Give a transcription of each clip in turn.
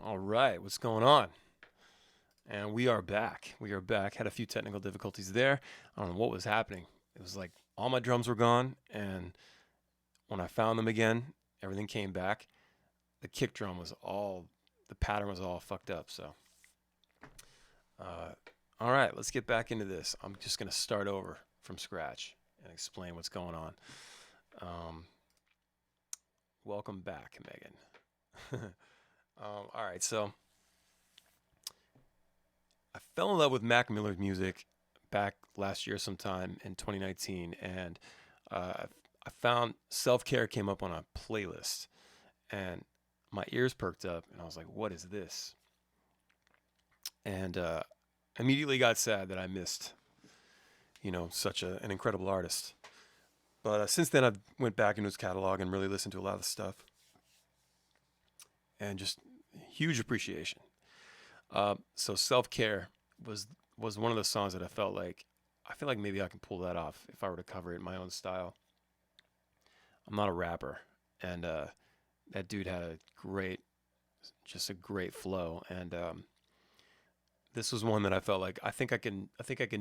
All right, what's going on? And we are back. We are back. Had a few technical difficulties there. I don't know what was happening. It was like all my drums were gone, and when I found them again, everything came back. The kick drum was all, the pattern was all fucked up. So, uh, all right, let's get back into this. I'm just gonna start over from scratch and explain what's going on. Um, Welcome back, Megan. All right, so I fell in love with Mac Miller's music back last year sometime in 2019, and I found Self Care came up on a playlist, and my ears perked up, and I was like, "What is this?" And immediately got sad that I missed, such an incredible artist. But since then, I've went back into his catalog and really listened to a lot of the stuff, and just huge appreciation. So Self Care was was one of the songs that I feel like maybe I can pull that off if I were to cover it in my own style. I'm not a rapper, and that dude had just a great flow, and this was one that I felt like I think I can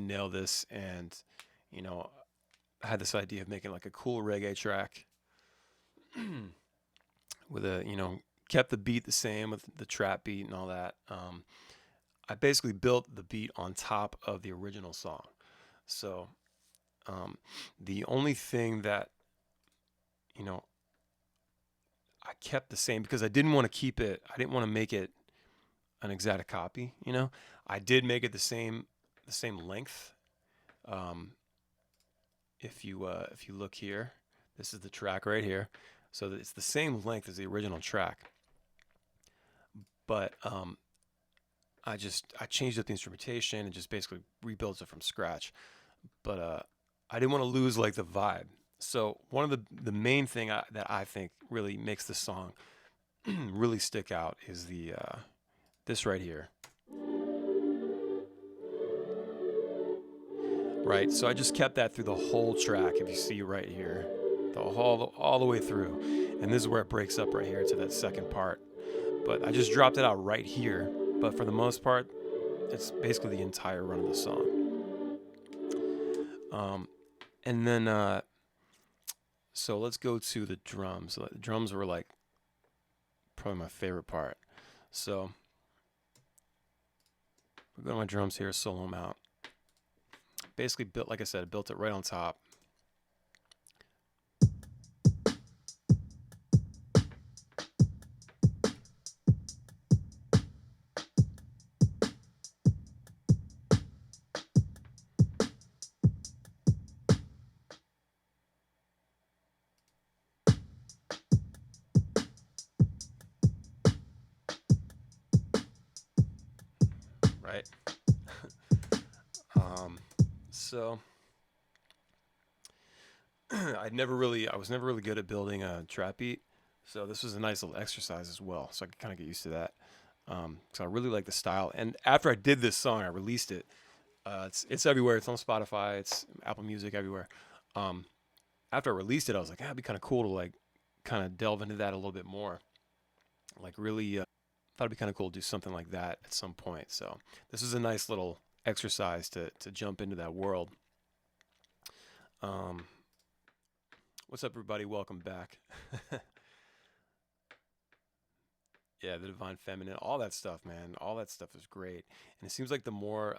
nail this, and you know I had this idea of making like a cool reggae track with kept the beat the same with the trap beat and all that. I basically built the beat on top of the original song. So um, the only thing that you know I kept the same because I didn't want to keep it. I didn't want to make it an exact copy. I did make it the same length. Um, if you look here, this is the track right here. So it's the same length as the original track, but I changed up the instrumentation and just basically rebuilt it from scratch. But I didn't want to lose like the vibe. So one of the main thing that I think really makes the song really stick out is the this right here, right? So I just kept that through the whole track. If you see right here, all the way through, and this is where it breaks up right here to that second part. But I just dropped it out right here. But for the most part, it's basically the entire run of the song. Um, and then so let's go to the drums. So the drums were like probably my favorite part. So we're going to my drums here, solo mount. Basically built, like I said, built it right on top. Right. um, so I was never really good at building a trap beat. So this was a nice little exercise as well. So I could kind of get used to that. So I really like the style. And after I did this song, I released it. It's everywhere. It's on Spotify. It's Apple Music everywhere. Um, After I released it, I was like, it'd be kind of cool to like kind of delve into that a little bit more. Like really, thought it'd be kind of cool to do something like that at some point. So this is a nice little exercise to jump into that world. Um, what's up, everybody? Welcome back. Yeah, the divine feminine, all that stuff, man. All that stuff is great, and it seems like the more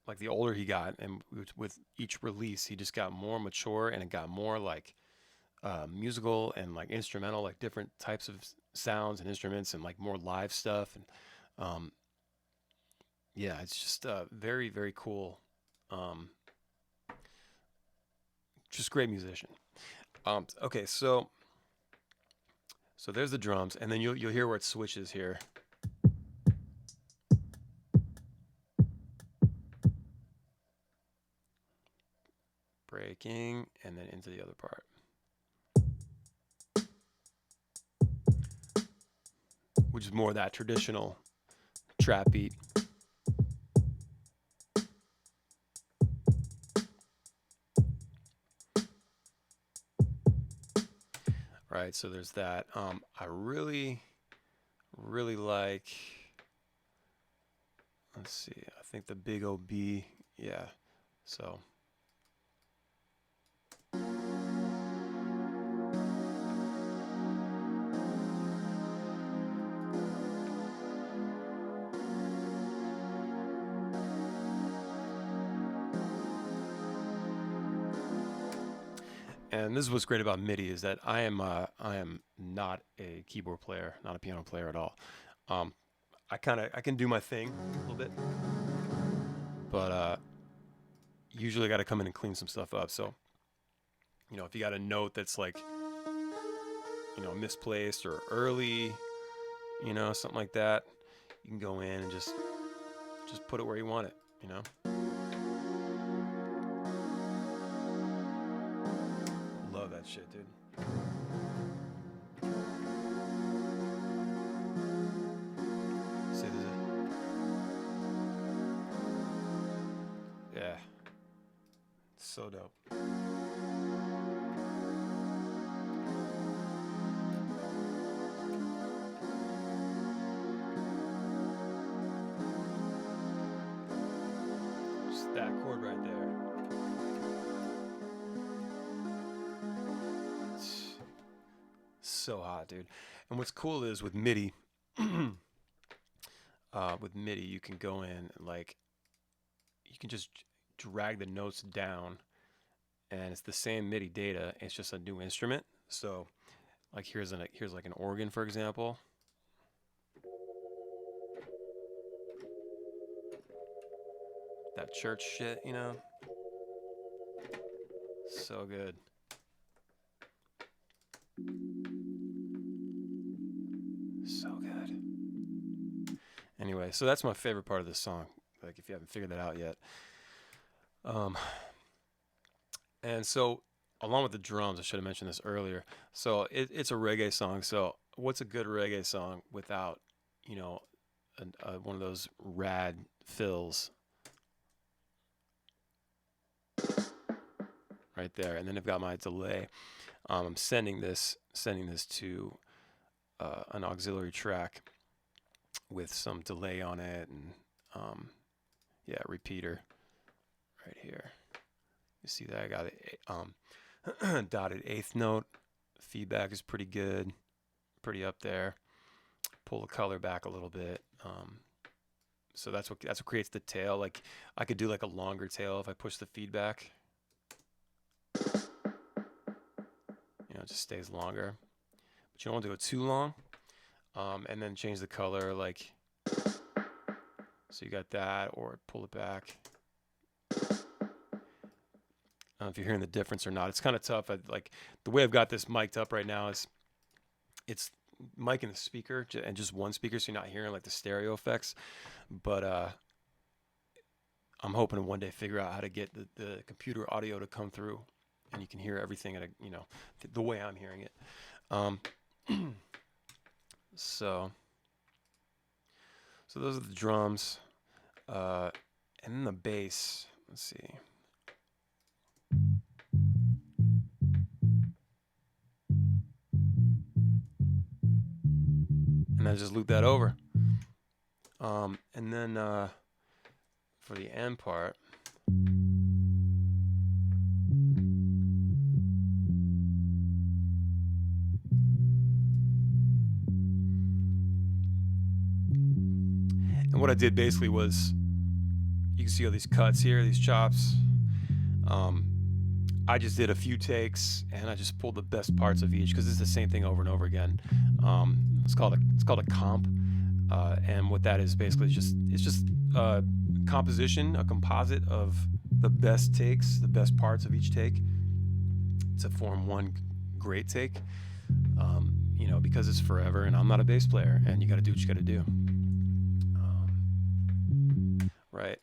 like the older he got, and with each release, he just got more mature, and it got more like musical and like instrumental, like different types of sounds and instruments, and like more live stuff, and um, yeah, it's just very very cool. Um, just great musician. Okay, so there's the drums, and then you'll hear where it switches here. Breaking, and then into the other part, which is more that traditional trap beat. right? So there's that. I really like, let's see, I think the big OB, yeah. So and this is what's great about MIDI is that I am not a keyboard player, not a piano player at all. I can do my thing a little bit, but usually I got to come in and clean some stuff up. So, you know, if you got a note that's like, you know, misplaced or early, you know, something like that, you can go in and just put it where you want it, you know. Love that shit, dude. See this? Yeah. So dope. Just that chord right there. It's so hot, dude. And what's cool is with MIDI, you can go in and like, you can just drag the notes down, and it's the same MIDI data. It's just a new instrument. So, like here's like an organ, for example. That church shit, you know. So good. So good. Anyway, so that's my favorite part of this song. Like, if you haven't figured that out yet. And so, along with the drums, I should have mentioned this earlier. So it's a reggae song. So what's a good reggae song without, you know, one of those rad fills right there? And then I've got my delay. I'm sending this to an auxiliary track with some delay on it, and yeah, repeater right here. You see that I got it dotted eighth note. Feedback is pretty good, pretty up there. Pull the color back a little bit. So that's what creates the tail. Like I could do like a longer tail if I push the feedback. You know, it just stays longer. But you don't want to go too long. And then change the color, like, so you got that, or pull it back. I don't know if you're hearing the difference or not. It's kind of tough. Like the way I've got this mic'd up right now is it's mic and the speaker and just one speaker, so you're not hearing like the stereo effects. But I'm hoping to one day figure out how to get the computer audio to come through, and you can hear everything at a, you know, the way I'm hearing it. So those are the drums, and then the bass. Let's see. And then just loop that over. And then for the end part, and what I did basically was, you can see all these cuts here, these chops. I just did a few takes, and I just pulled the best parts of each, because it's the same thing over and over again. It's called a comp, and what that is basically it's just composition, a composite of the best takes, the best parts of each take, to form one great take. You know, because it's forever, and I'm not a bass player, and you got to do what you got to do. Right.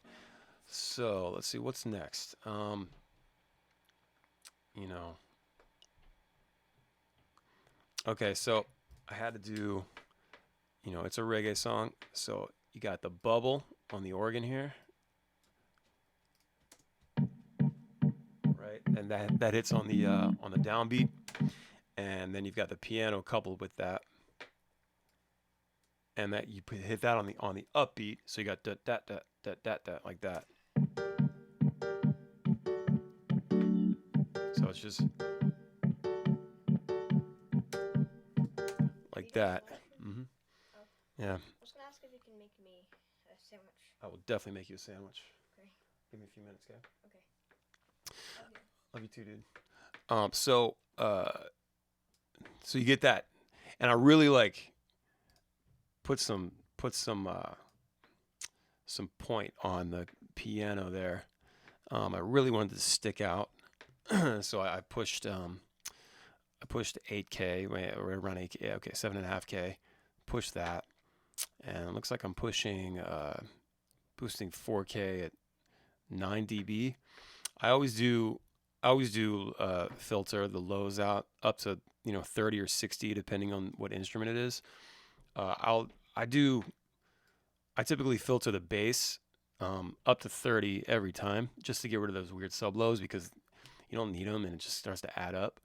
So let's see what's next. You know. Okay, so I had to do, you know, it's a reggae song, so you got the bubble on the organ here, right, and that hits on the downbeat, and then you've got the piano coupled with that, and that you hit that on the upbeat, so you got that like that. So it's just like that. Mm-hmm. Oh. Yeah. I was gonna ask if you can make me a sandwich. I will definitely make you a sandwich. Okay. Give me a few minutes, guy. Okay. Love you too, dude. So you get that, and I really like put some point on the piano there. I really wanted to stick out, so I pushed 8K, right around 8K, yeah, okay, 7.5K. Push that, and it looks like I'm pushing boosting 4K at 9 dB. I always do filter the lows out up to 30 or 60 depending on what instrument it is. I typically filter the bass up to 30 every time, just to get rid of those weird sub lows, because you don't need them and it just starts to add up.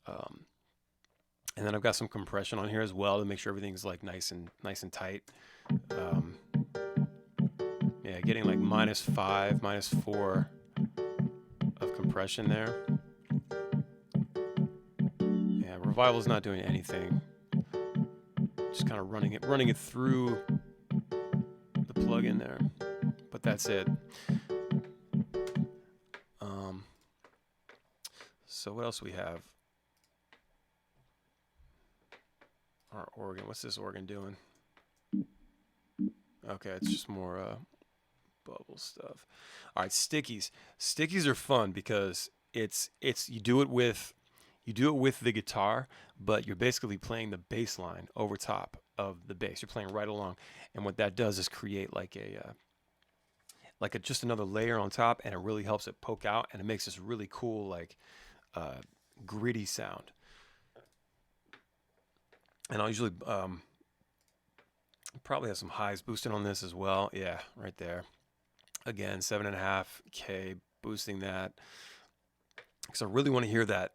And then I've got some compression on here as well to make sure everything's like nice and tight. Yeah, getting like -5, -4 of compression there. Yeah, Revival's not doing anything. Just kind of running it through the plugin there. But that's it. So what else we have? Our organ. What's this organ doing? Okay, it's just more bubble stuff. All right, stickies. Stickies are fun because it's you do it with the guitar, but you're basically playing the bass line over top of the bass. You're playing right along, and what that does is create like a just another layer on top, and it really helps it poke out, and it makes this really cool like gritty sound. And I'll usually probably have some highs boosted on this as well. Yeah, right there. Again, 7.5K boosting that, because I really want to hear that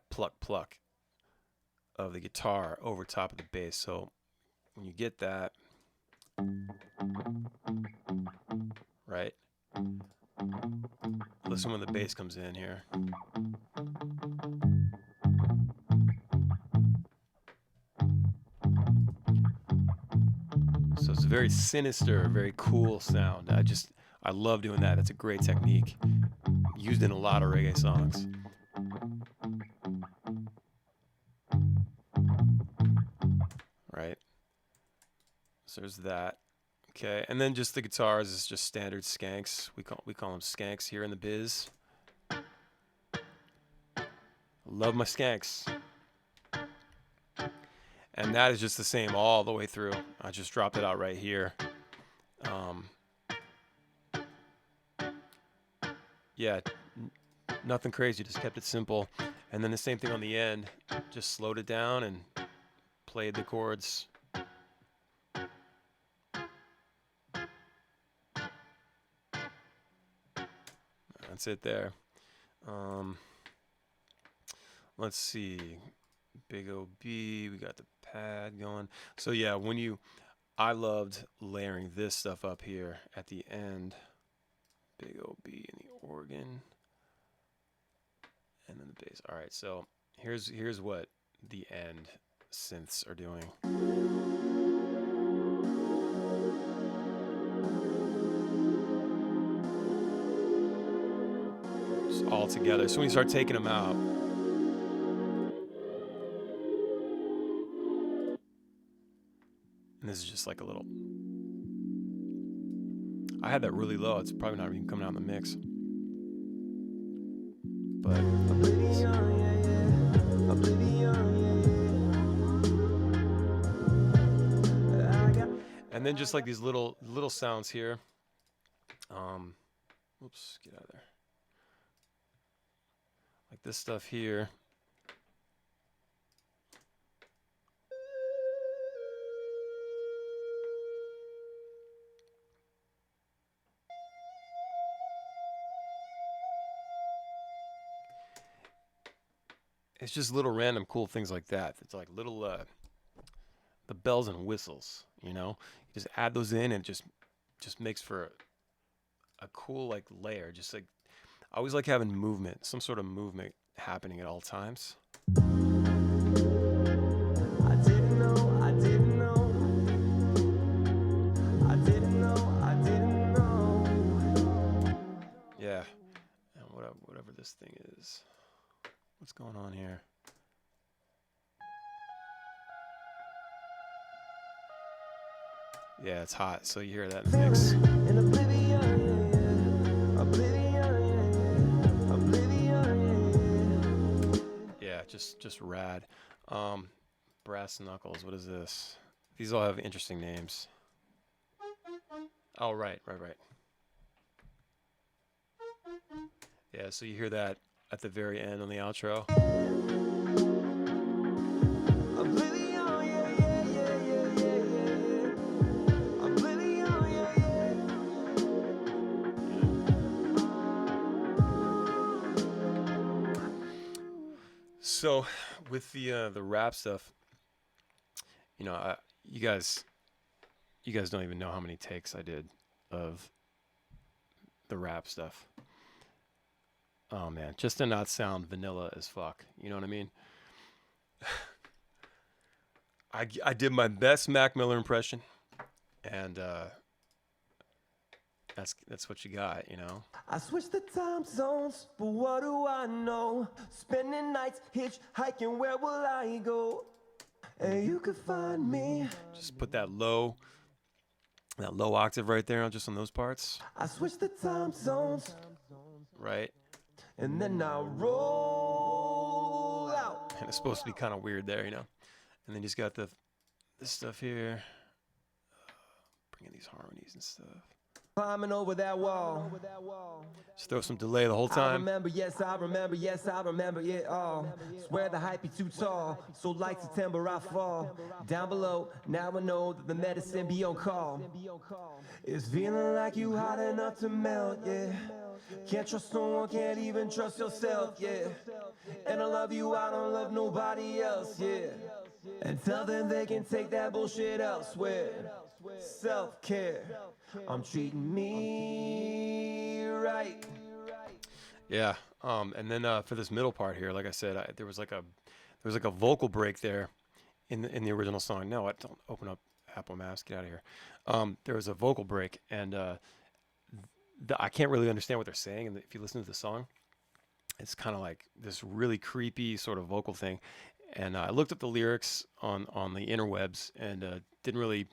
pluck of the guitar over top of the bass. So when you get that, right, listen when the bass comes in here. So it's a very sinister, very cool sound. I love doing that. That's a great technique. Used in a lot of reggae songs. Right? So there's that. Okay, and then just the guitars is just standard skanks. We call them skanks here in the biz. Love my skanks. And that is just the same all the way through. I just dropped it out right here. Yeah, nothing crazy, just kept it simple. And then the same thing on the end, just slowed it down and played the chords. That's it there. Let's see. Big OB, we got the pad going. So yeah, I loved layering this stuff up here at the end. Big OB and the organ. And then the bass. All right, so here's what the end synths are doing. Just all together. So when you start taking them out, and this is just like a little. I had that really low. It's probably not even coming out in the mix. But and then just like these little sounds here. Oops, get out of there. Like this stuff here. it's just little random cool things like that. It's like little the bells and whistles, you know. You just add those in, and just makes for a cool like layer. Just like I always like having movement, some sort of movement happening at all times. I didn't know, I didn't know. I didn't know, I didn't know. Yeah, and whatever this thing is. What's going on here? Yeah, it's hot, so you hear that in the mix. In oblivion, oblivion. Yeah, just rad. Brass knuckles. What is this? These all have interesting names. Oh, right. Yeah, so you hear that at the very end on the outro. So, with the rap stuff, you know, you guys don't even know how many takes I did of the rap stuff. Oh man, just to not sound vanilla as fuck. You know what I mean? I did my best Mac Miller impression, and that's what you got, you know. I switched the time zones, but what do I know? Spending nights hitchhiking, where will I go? And you could find me. Just put that low octave right there, just on those parts. I switched the time zones, right? And then I roll out. And it's supposed to be kind of weird there, you know. And then you just got this stuff here, bringing these harmonies and stuff. Climbing over that wall. Just throw some delay the whole time. I remember, yes, I remember it all. Swear the hype be too tall, so like September I fall. Down below, now I know that the medicine be on call. It's feeling like you hot enough to melt, yeah. Can't trust no one, can't even trust yourself, yeah. And I love you, I don't love nobody else, yeah. And tell them they can take that bullshit elsewhere. Self-care, I'm treating me right. Yeah, and then for this middle part here, like I said, there was like a vocal break there in the original song. No, don't open up Apple Maps. Get out of here. There was a vocal break, and I can't really understand what they're saying. And if you listen to the song, it's kind of like this really creepy sort of vocal thing. And I looked up the lyrics on the interwebs, and didn't really,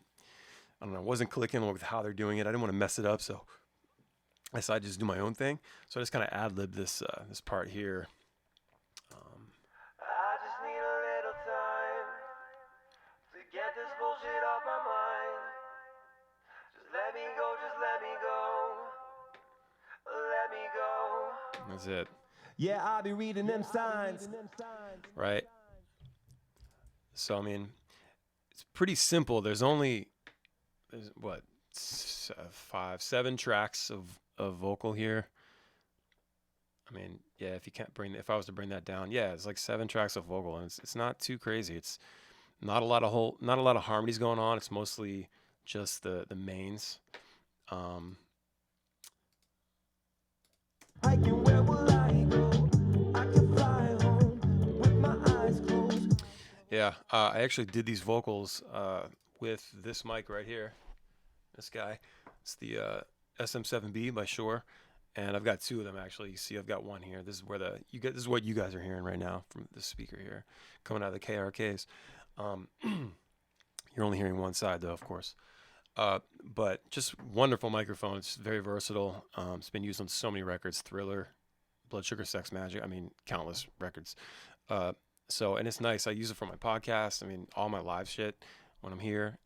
I don't know, wasn't clicking with how they're doing it. I didn't want to mess it up, so I decided to just do my own thing. So I just kind of ad-libbed this part here. I just need a little time to get this bullshit off my mind. Just let me go, let me go. That's it. Yeah, I'll be reading them signs. Right? So, I mean, it's pretty simple. There's what, 7 tracks of vocal here. I mean, yeah, if I was to bring that down, yeah, it's like 7 tracks of vocal, and it's not too crazy. It's not a lot of harmonies going on. It's mostly just the mains. Where will I go? I can fly home with my eyes closed. Yeah, I actually did these vocals with this mic right here. This guy. It's the SM7B by Shure, and I've got 2 of them actually. You see, I've got one here. This is this is what you guys are hearing right now from the speaker here, coming out of the KRKs. You're only hearing one side though, of course. But just wonderful microphone. It's very versatile. It's been used on so many records: Thriller, Blood Sugar Sex Magic. I mean, countless records. And it's nice. I use it for my podcast. I mean, all my live shit when I'm here.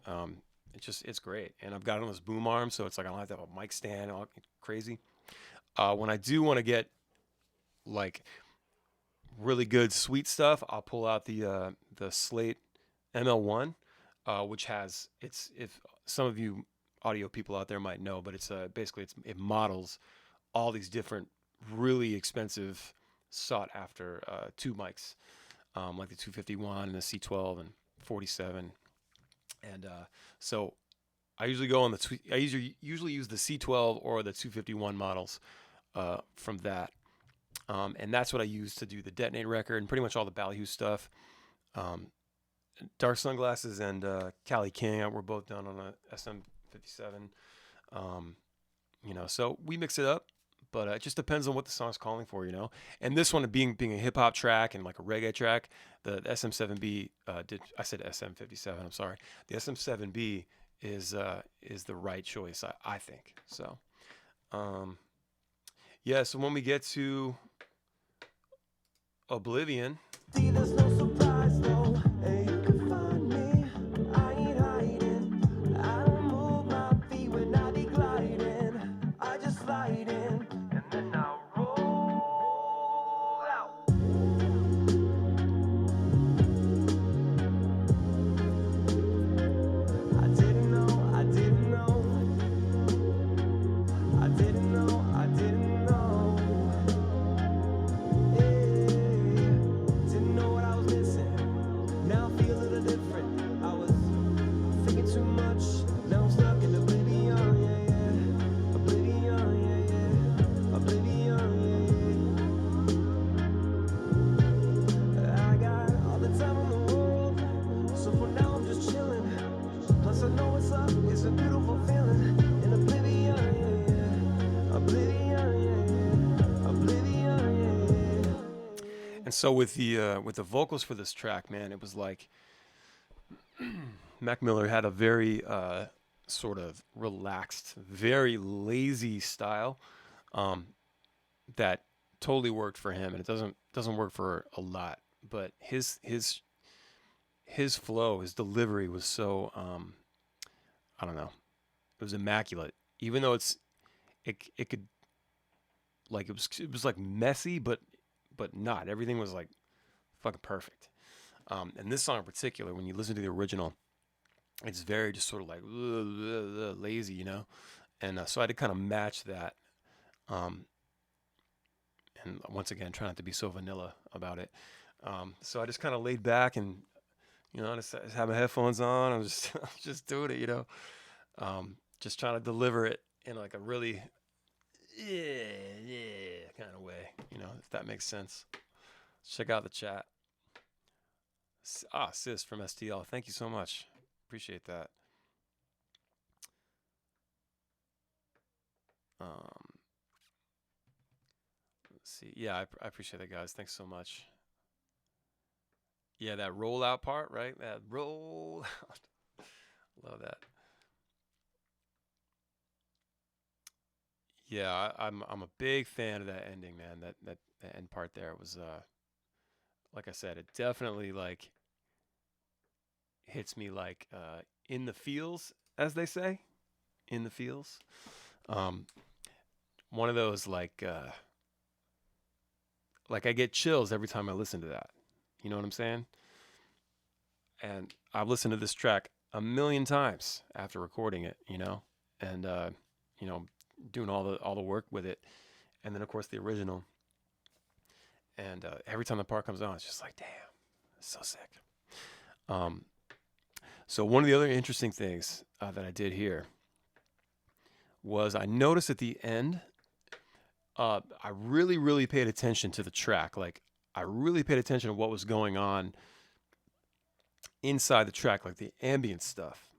It's great. And I've got it on this boom arm, so it's like I don't have to have a mic stand, all crazy. When I do want to get like really good sweet stuff, I'll pull out the Slate ML1, which has if some of you audio people out there might know, but it's basically it models all these different really expensive sought after tube mics. like the 251 and the C12 and 47. And so I usually go on the I usually use the C12 or the 251 models from that. And that's what I use to do the detonate record and pretty much all the Ballyhoo stuff. Dark Sunglasses and Cali King were both done on a SM57. So we mix it up, but it just depends on what the song's calling for, And this one being a hip hop track and like a reggae track, the SM7B I said SM57. I'm sorry. The SM7B is the right choice, I think. So, yeah. So when we get to Oblivion. See, there's no surprise though, and you can find me. I ain't hiding. I don't move my feet when I be gliding. I just slide in, and then I roll out. I didn't know, I didn't know. I didn't know, I didn't know. Didn't know what I was missing. Now I feel a little different. I was thinking too much. Now I'm stuck in oblivion, yeah, yeah. Oblivion, yeah, yeah. Oblivion, yeah, yeah. I got all the time in the world, so for now I'm just chilling. Plus I know what's up. It's a beautiful feeling in oblivion, yeah, yeah. Oblivion, yeah, yeah. Oblivion, yeah, yeah. And so with the vocals for this track, man, it was like Mac Miller had a very sort of relaxed, very lazy style that totally worked for him, and it doesn't work for a lot. But his flow, his delivery was so I don't know, it was immaculate. Even though it could like it was like messy, but not. Everything was like fucking perfect. And this song in particular, when you listen to the original, it's very just sort of like lazy, And so I had to kind of match that. And once again, try not to be so vanilla about it. So I just kind of laid back and, just had my headphones on. I was just doing it, just trying to deliver it in like a really kind of way, if that makes sense. Check out the chat. Sis from STL, thank you so much. Appreciate that. Let's see. Yeah, I appreciate it, guys. Thanks so much. Yeah, that rollout part, right? That roll out. Love that. Yeah, I'm a big fan of that ending, man. That end part there was like I said, it definitely like hits me like in the feels, as they say, in the feels. One of those like I get chills every time I listen to that. You know what I'm saying? And I've listened to this track a million times after recording it, and doing all the work with it, and then of course the original. And every time the part comes on, it's just like, damn, it's so sick. So one of the other interesting things that I did here was I noticed at the end, I really, really paid attention to the track. Like, I really paid attention to what was going on inside the track, like the ambient stuff.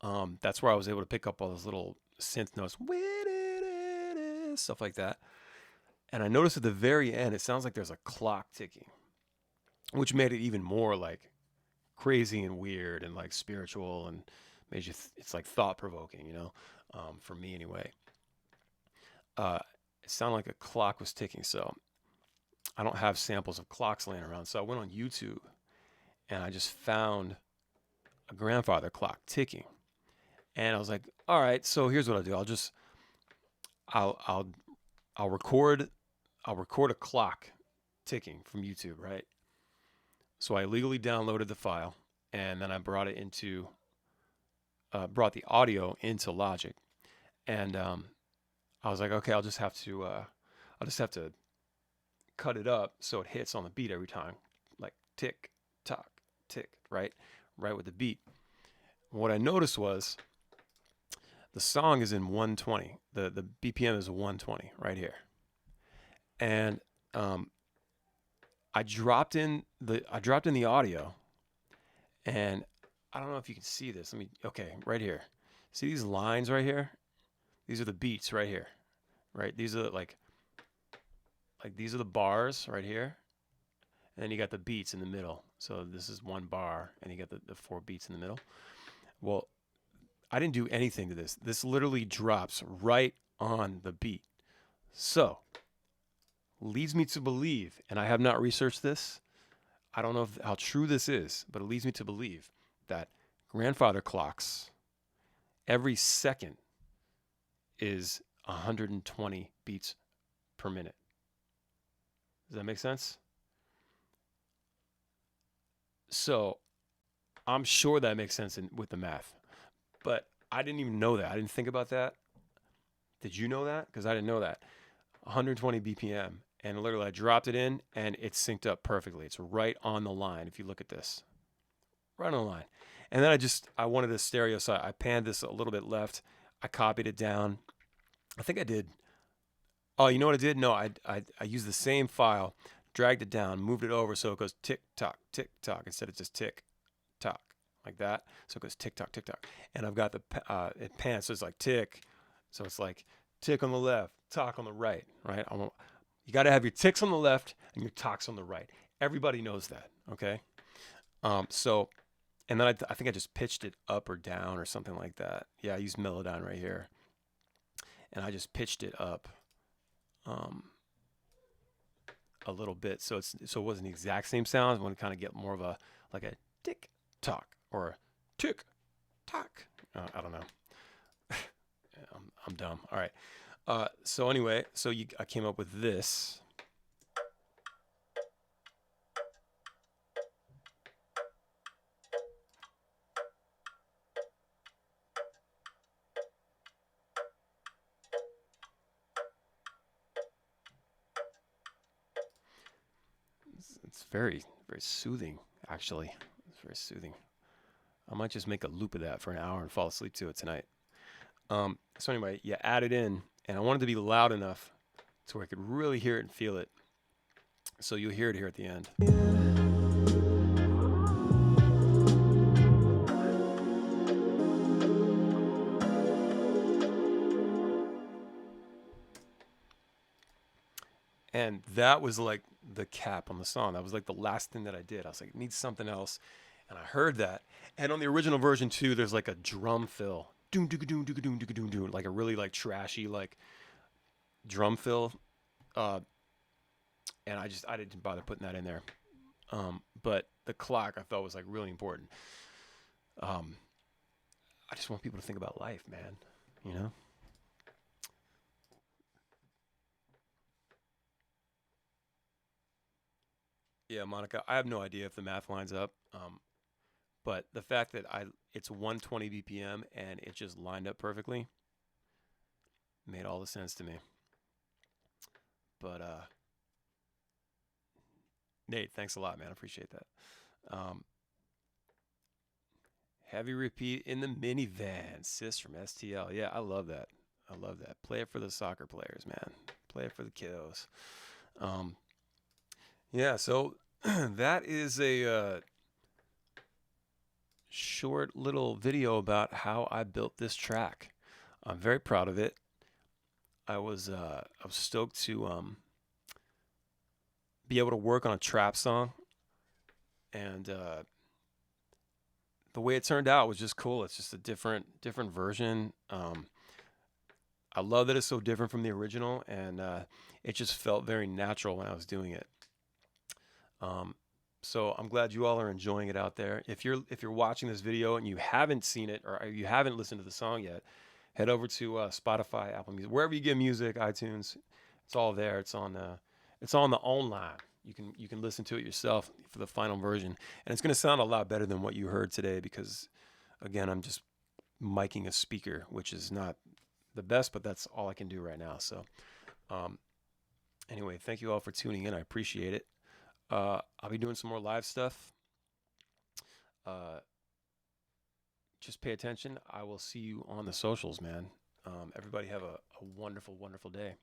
That's where I was able to pick up all those little synth notes, stuff like that. And I noticed at the very end, it sounds like there's a clock ticking, which made it even more like crazy and weird and like spiritual, and made you it's like thought provoking, for me anyway. It sounded like a clock was ticking. So I don't have samples of clocks laying around. So I went on YouTube and I just found a grandfather clock ticking. And I was like, all right, so here's what I'll do. I'll record a clock ticking from YouTube, right? So I legally downloaded the file, and then I brought the audio into Logic, and I was like, okay, I'll just have to cut it up so it hits on the beat every time, like tick, tock, tick, right with the beat. What I noticed was the song is in 120. The BPM is 120 right here, and I dropped in the audio, and I don't know if you can see this. Okay, right here. See these lines right here? These are the beats right here, right? These are like these are the bars right here, and then you got the beats in the middle. So this is one bar, and you got the 4 beats in the middle. Well, I didn't do anything to this. This literally drops right on the beat. So, leads me to believe, and I have not researched this, I don't know how true this is, but it leads me to believe that grandfather clocks, every second is 120 beats per minute. Does that make sense? So I'm sure that makes sense with the math, but I didn't even know that. I didn't think about that. Did you know that? Because I didn't know that. 120 BPM, and literally I dropped it in and it's synced up perfectly. It's right on the line. If you look at this, right on the line. And then I wanted a stereo, so I panned this a little bit left. I copied it down. I think I did. Oh, you know what I did? No, I used the same file, dragged it down, moved it over so it goes tick tock instead of just tick tock like that. So it goes tick tock. And I've got it panned, so it's like tick. So it's like tick on the left, tock on the right, right? You got to have your ticks on the left and your tocks on the right. Everybody knows that, okay? And then I think I just pitched it up or down or something like that. Yeah, I used Melodyne right here. And I just pitched it up a little bit, so it wasn't the exact same sound. I want to kind of get more of a tick tock or a tick tock. I don't know. I'm dumb. All right. So anyway, I came up with this. It's very, very soothing, actually. It's very soothing. I might just make a loop of that for an hour and fall asleep to it tonight. So anyway, you add it in, and I wanted to be loud enough to where I could really hear it and feel it. So you'll hear it here at the end. And that was like the cap on the song. That was like the last thing that I did. I was like, it needs something else. And I heard that. And on the original version too, there's like a drum fill. Doom, doom, doom, doom, doom, doom, doom, like a really like trashy like drum fill. And I didn't bother putting that in there. But the clock I thought was like really important. I just want people to think about life, man. You know? Yeah, Monica, I have no idea if the math lines up. But the fact that it's 120 BPM and it just lined up perfectly made all the sense to me. But Nate, thanks a lot, man. I appreciate that. Heavy repeat in the minivan, sis from STL. Yeah, I love that. I love that. Play it for the soccer players, man. Play it for the kiddos. Yeah, so that is a short little video about how I built this track. I'm very proud of it. I was stoked to be able to work on a trap song, and the way it turned out was just cool. It's just a different version. I love that it's so different from the original, and it just felt very natural when I was doing it. So I'm glad you all are enjoying it out there. If you're watching this video and you haven't seen it or you haven't listened to the song yet, head over to Spotify, Apple Music, wherever you get music, iTunes. It's all there. It's on the online. You can listen to it yourself for the final version, and it's going to sound a lot better than what you heard today because, again, I'm just miking a speaker, which is not the best, but that's all I can do right now. So, Anyway, thank you all for tuning in. I appreciate it. I'll be doing some more live stuff. Just pay attention. I will see you on the socials, man. Everybody have a wonderful, wonderful day.